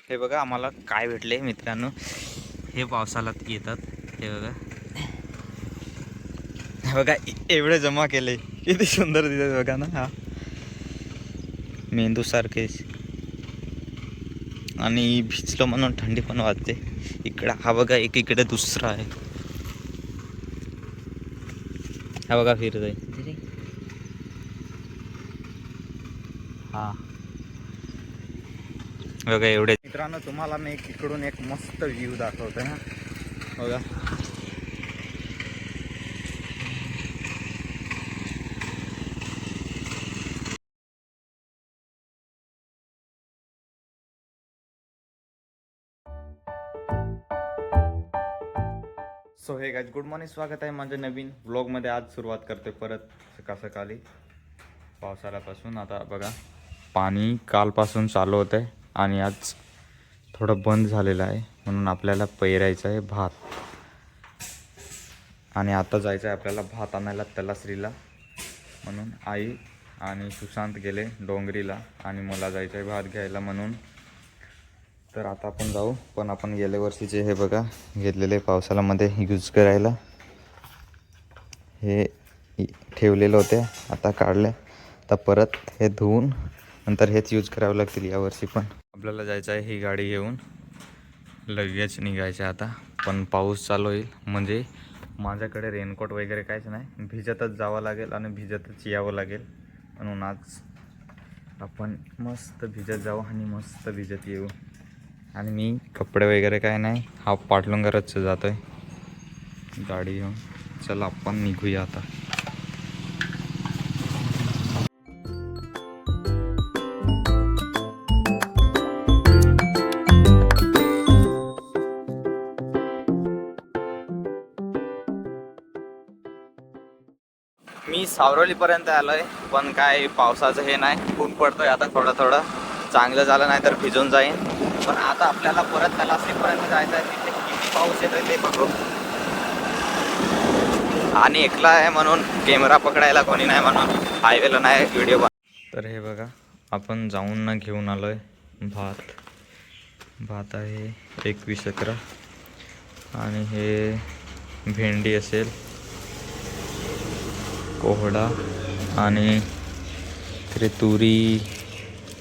हे बघा आम्हाला काय भेटले मित्रांनो, हे पावसाळ्यात येतात. हे बघा, हे बघा एवढे जमा केले, किती सुंदर दिसत बघा ना. हा मेंदू सारखेच, आणि भिजलो म्हणून थंडी पण वाजते. इकडं हा बघा, एक इकडे दुसरा आहे. हा बघा फिरत आहे. हा बघा एवढे. मित्रांनो तुम्हाला मी इकडून एक मस्त व्ह्यू दाखवतोय. हा बघा, so hey guys, good morning. स्वागत आहे माझ्या नवीन व्लॉगमध्ये. आज सुरुवात करते परत सकाळी पावसाळ्यापासून. आता बघा, पाणी कालपासून चालू होतं आहे आणि आज थोडं बंद झालेलं आहे, म्हणून आपल्याला पेरायचं आहे भात. आणि आता जायचं आहे आपल्याला भात आणायला तलासरीला, म्हणून आई आणि सुशांत गेले डोंगरीला आणि मला जायचं आहे भात घ्यायला म्हणून. तर आता आपण जाऊ. पण आपण गेल्या वर्षीचे हे बघा घेतलेले पावसाळ्यामध्ये यूज करायला, हे ठेवलेले होते, आता काढले. आता परत हे धुवून नंतर हेच यूज करावं लागतील यावर्षी. पण आपल्याला जायचं आहे ही गाडी घेऊन, लगेच निघायचं आता. पण पाऊस चालू होईल, म्हणजे माझ्याकडे रेनकोट वगैरे काहीच नाही, भिजतच जावं लागेल आणि भिजतच यावं लागेल. म्हणून आज आपण मस्त भिजत जाऊ आणि मस्त भिजत येऊ. आणि मी कपडे वगैरे काय नाही, हाफ पाटलुंगरच जातो आहे गाडी घेऊन. चला आपण निघूया आता. मी सावरवलीपर्यंत आलो आहे, पण काय पावसाचं हे नाही, ऊन पडतोय आता थोडं थोडं. चांगलं झालं नाही तर भिजून जाईन. पण आता आपल्याला परत तलासरीपर्यंत जायचं आहे, तिथे किती पाऊस येतोय ते बघू. आणि एकला आहे म्हणून कॅमेरा पकडायला कोणी नाही, म्हणून हायवेला नाही व्हिडिओ. तर हे बघा, आपण जाऊन ना घेऊन आलो आहे भात आहे 21 आणि हे भेंडी असेल, कोहडा आणि तिथे तुरी,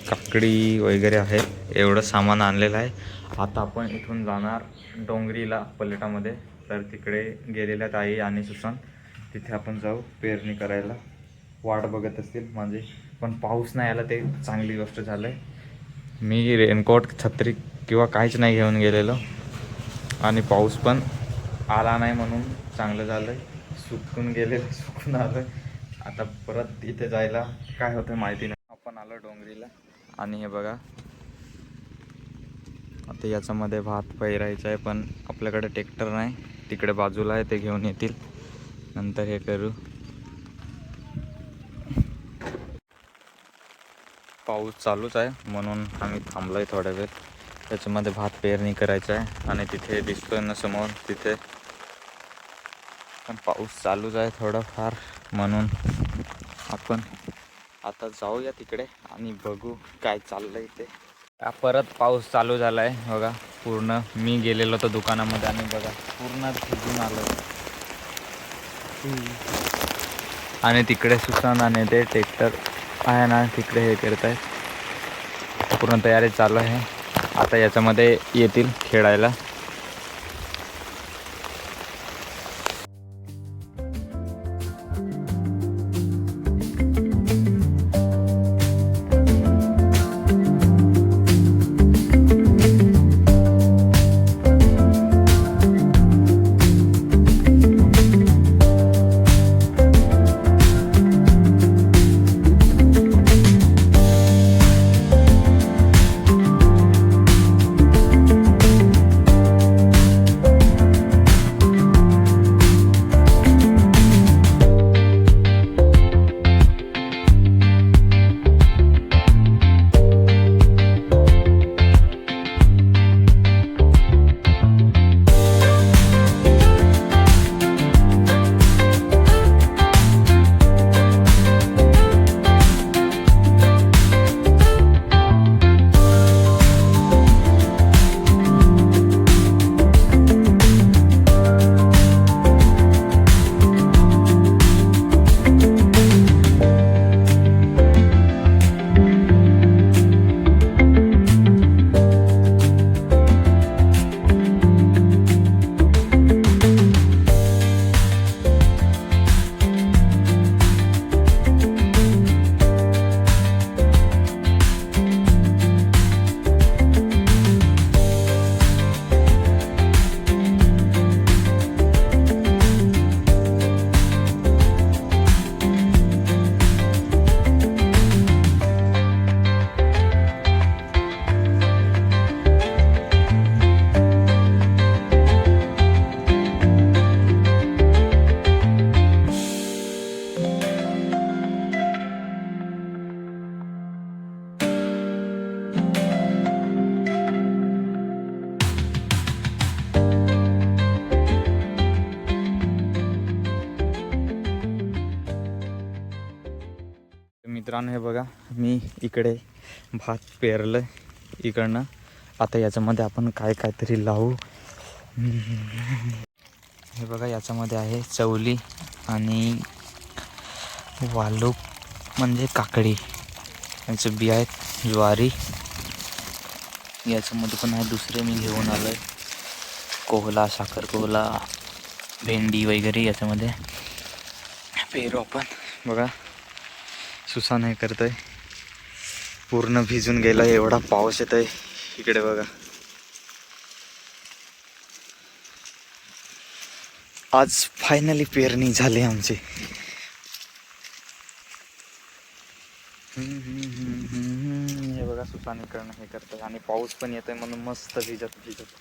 काकडी वगैरे आहे. एवढं सामान आणलेलं आहे. आता आपण इथून जाणार डोंगरीला पलटामध्ये. तर तिकडे गेलेल्या ताई आणि सुशांत, तिथे आपण जाऊ पेरणी करायला. वाट बघत असतील म्हणजे, पण पाऊस नाही आला ते चांगली गोष्ट झालं आहे. मी रेनकोट, छत्री किंवा काहीच नाही घेऊन गेलेलो आणि पाऊस पण आला नाही, म्हणून चांगलं झालं आहे. सुकून गेलेलं सुकून आलं. आता परत इथे जायला काय होतं माहिती नाही. आपण आलो डोंगरीला आणि हे बघा, आता याच्यामध्ये भात पेरायचं आहे, पण आपल्याकडे ट्रॅक्टर नाही, तिकडे बाजूला आहे, ते घेऊन येतील नंतर हे करू. पाऊस चालूच आहे म्हणून आम्ही थांबलो आहे थोड्या वेळ. त्याच्यामध्ये भात पेरणी करायचं आहे आणि तिथे दिसतोय ना समोर, तिथे पण पाऊस चालूच आहे थोडंफार, म्हणून आपण आता जाऊया तिकडे आणि बघू काय चाललं आहे ते. परत पाऊस चालू झाला आहे बघा. पूर्ण मी गेलेलो होतो दुकानामध्ये आणि बघा पूर्ण भिजून आलो. आणि तिकडे सुशांत आणि ते ट्रॅक्टर आहे ना तिकडे हे करत आहेत, पूर्ण तयारी चालू आहे. आता याच्यामध्ये येतील खेळायला. मित्रांनो हे बघा, मी इकडे भात पेरलं इकडनं. आता याच्यामध्ये आपण काहीतरी लावू. हे बघा, याच्यामध्ये आहे चवली आणि वालूक म्हणजे काकडी, याचे बी आहेत, ज्वारी. याच्यामध्ये पण आहे दुसरे मी घेऊन आलो आहे, कोहला, साखर कोहला, भेंडी वगैरे. याच्यामध्ये पेरू आपण. बघा सुसान हे करतोय, पूर्ण भिजून गेला, एवढा पाऊस येतोय इकडे बघा. आज फायनली पेरणी झाली आमची. हे बघा सुसान इकडनं हे करतोय आणि पाऊस पण येतोय म्हणून मस्त भिजत भिजत.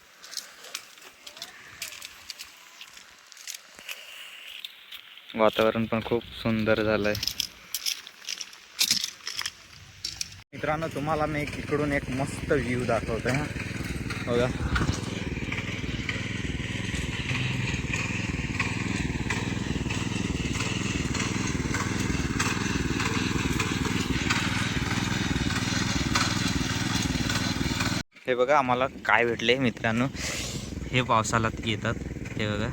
वातावरण पण खूप सुंदर झालंय. मित्रांनो तुम्हाला मी इकडून एक मस्त व्ह्यू दाखवतोय हा. बघा हे बघा, आम्हाला काय भेटले मित्रांनो, हे पावसाळ्यात येतात. हे बघा,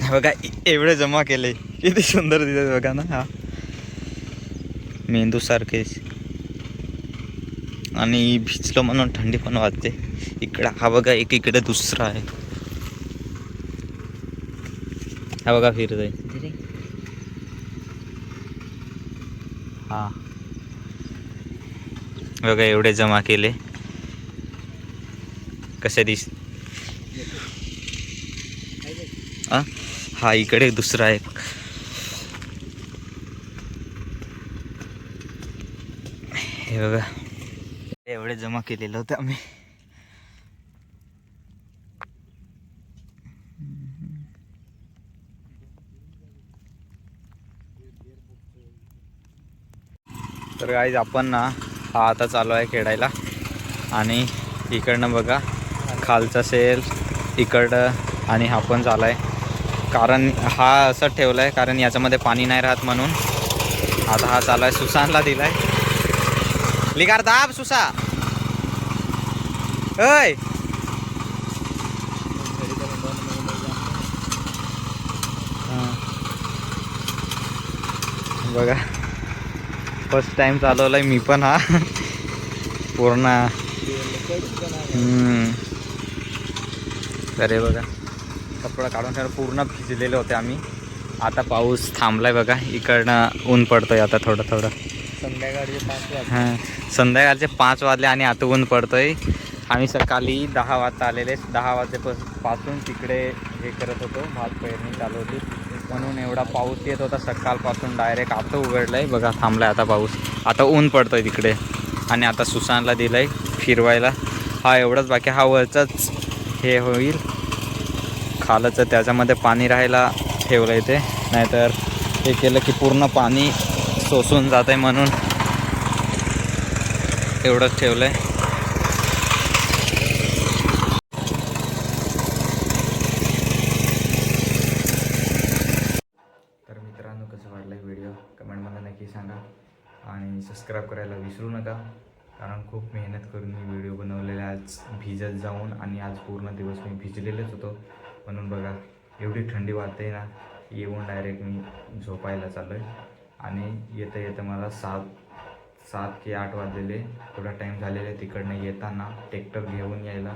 हे बघा एवढे जमा केले, किती सुंदर दिसत बघा ना. हा मेंदू सारखेच, आणि भिजलो म्हणून थंडी पण वाजते. इकडं हा बघा, एक इकडे दुसरा आहे. हा बघा फिरतोय. हा बघा एवढे जमा केले, कसे दिस. हा इकडे दुसरा एक. हे बघा एवढे जमा केलेलं होतं आम्ही. तर गाईज आपण ना हा आता चालू आहे खेळायला, आणि इकडनं बघा खालचा सेल इकडं, आणि हा पण चालू आहे. कारण हा असं ठेवला आहे कारण याच्यामध्ये पाणी नाही राहत म्हणून. आता हा चालू आहे, सुसानला दिलाय. लिगार दाब सुसा. ऐ बघा फर्स्ट टाइम चालवलाय मी पण हा पूर्ण. अरे बघा कपडा काढून ठेवला, पूर्ण भिजलेले होते आम्ही. आता पाऊस थांबलाय बघा, इकडनं ऊन पडतोय आता थोडं थोडं. संध्याकाळचे 5 वाजले आणि आता ऊन पडतोय. आम्ही सकाळी 10 वाजता आलेले, 10 वाजेपासून तिकडे हे करत होतो, भात पेरणी चालू होती म्हणून एवढा पाऊस येत होता सकाळपासून. डायरेक्ट आता उघडलाय बघा, थांबलाय आता पाऊस. आता ऊन पडतोय तिकडे, आणि आता सुसानला दिलंय फिरवायला. हा एवढंच बाकी, हा वरचाच हे होईल खालचं, त्याच्यामध्ये पाणी राहायला ठेवलं आहे ते, नाहीतर हे केलं की पूर्ण पाणी सोसून जात आहे म्हणून एवढंच ठेवलं आहे. तर मित्रांनो कसं वाटलं व्हिडिओ कमेंटमध्ये नक्की सांगा, आणि सबस्क्राईब करायला विसरू नका, कारण खूप मेहनत करून मी व्हिडिओ बनवलेले. आज भिजत जाऊन, आणि आज पूर्ण दिवस मी भिजलेलेच होतो म्हणून बघा एवढी थंडी वाजते ना, येऊन डायरेक्ट मी झोपायला चाललो आहे. आणि येतं येतं मला 7 की 8 वाजलेले, थोडा टाईम झालेला आहे तिकडनं येताना ट्रॅक्टर घेऊन यायला.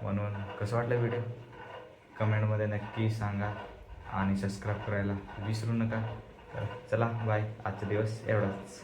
म्हणून कसं वाटलं व्हिडिओ कमेंटमध्ये नक्की सांगा, आणि सबस्क्राईब करायला विसरू नका. तर चला बाय, आजचा दिवस एवढाच.